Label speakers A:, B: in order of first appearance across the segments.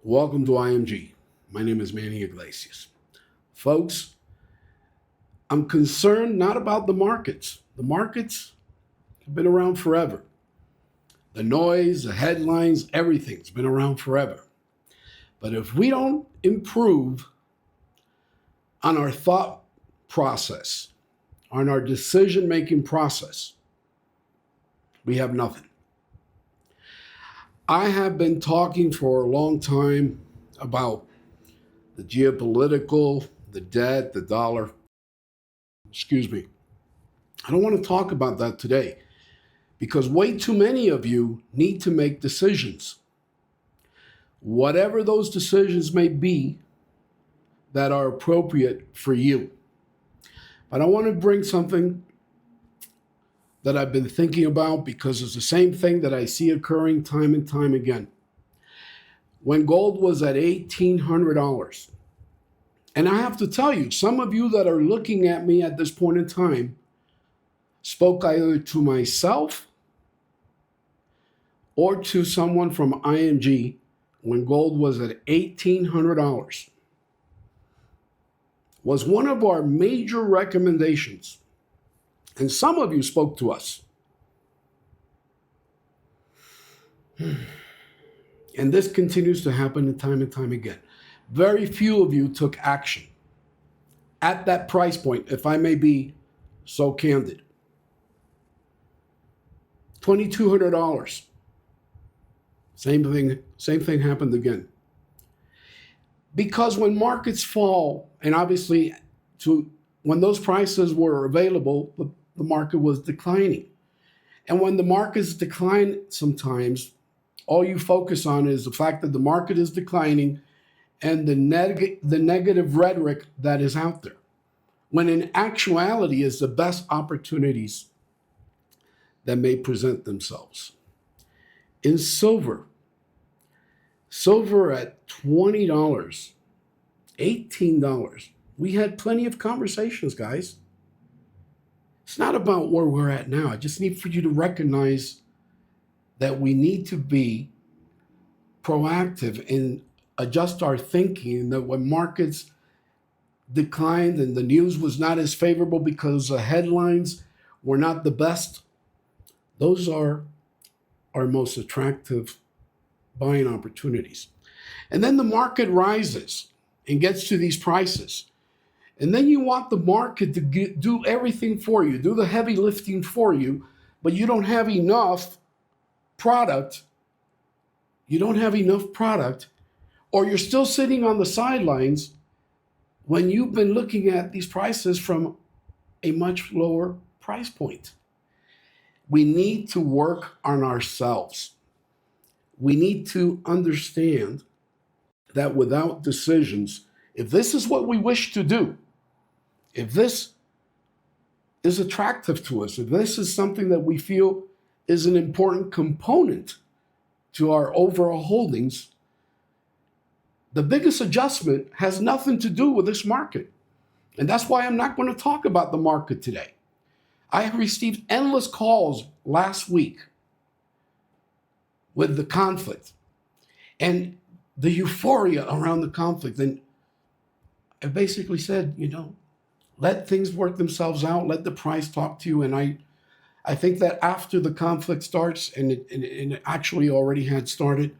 A: Welcome to IMG. My name is Manny Iglesias. Folks, I'm concerned not about the markets. The markets have been around forever. The noise, the headlines, everything's been around forever. But if we don't improve on our thought process, on our decision making process, we have nothing. I have been talking for a long time about the geopolitical, the debt, the dollar. Excuse me. I don't want to talk about that today because way too many of you need to make decisions. Whatever those decisions may be that are appropriate for you. But I want to bring something that I've been thinking about because it's the same thing that I see occurring time and time again. When gold was at $1,800, and I have to tell you, some of you that are looking at me at this point in time spoke either to myself or to someone from IMG when gold was at $1,800. Was one of our major recommendations. And some of you spoke to us. And this continues to happen time and time again. Very few of you took action at that price point, if I may be so candid. $2,200. Same thing happened again. Because when markets fall, and obviously when those prices were available, the market was declining. And when the markets decline sometimes, all you focus on is the fact that the market is declining and the negative rhetoric that is out there. When in actuality is the best opportunities that may present themselves. In silver at $20, $18, we had plenty of conversations, guys. It's not about where we're at now. I just need for you to recognize that we need to be proactive and adjust our thinking, that when markets declined and the news was not as favorable because the headlines were not the best, those are our most attractive buying opportunities. And then the market rises and gets to these prices. And then you want the market to do everything for you, do the heavy lifting for you, but you don't have enough product. You don't have enough product, or you're still sitting on the sidelines when you've been looking at these prices from a much lower price point. We need to work on ourselves. We need to understand that without decisions, if this is what we wish to do, if this is attractive to us, if this is something that we feel is an important component to our overall holdings, the biggest adjustment has nothing to do with this market. And that's why I'm not going to talk about the market today. I have received endless calls last week with the conflict and the euphoria around the conflict. And I basically said, let things work themselves out. Let the price talk to you. And I think that after the conflict starts, and it actually already had started,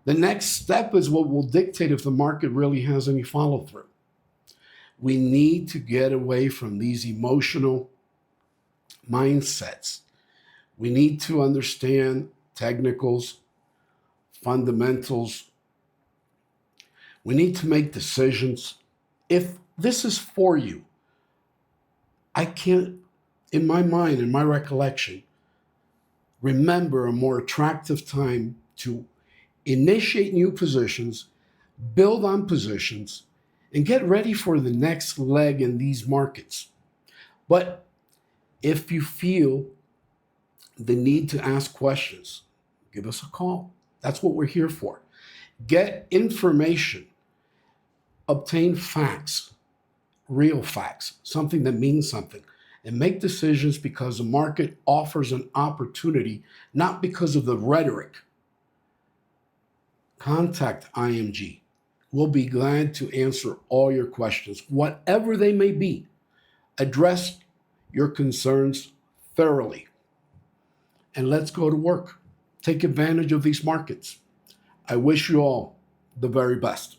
A: the next step is what will dictate if the market really has any follow through. We need to get away from these emotional mindsets. We need to understand technicals, fundamentals. We need to make decisions. If this is for you, I can't, in my mind, in my recollection, remember a more attractive time to initiate new positions, build on positions, and get ready for the next leg in these markets. But if you feel the need to ask questions, give us a call. That's what we're here for. Get information, obtain facts, real facts, something that means something, and make decisions because the market offers an opportunity, not because of the rhetoric. contact IMG. We'll be glad to answer all your questions, whatever they may be. Address your concerns thoroughly. And let's go to work. Take advantage of these markets. I wish you all the very best.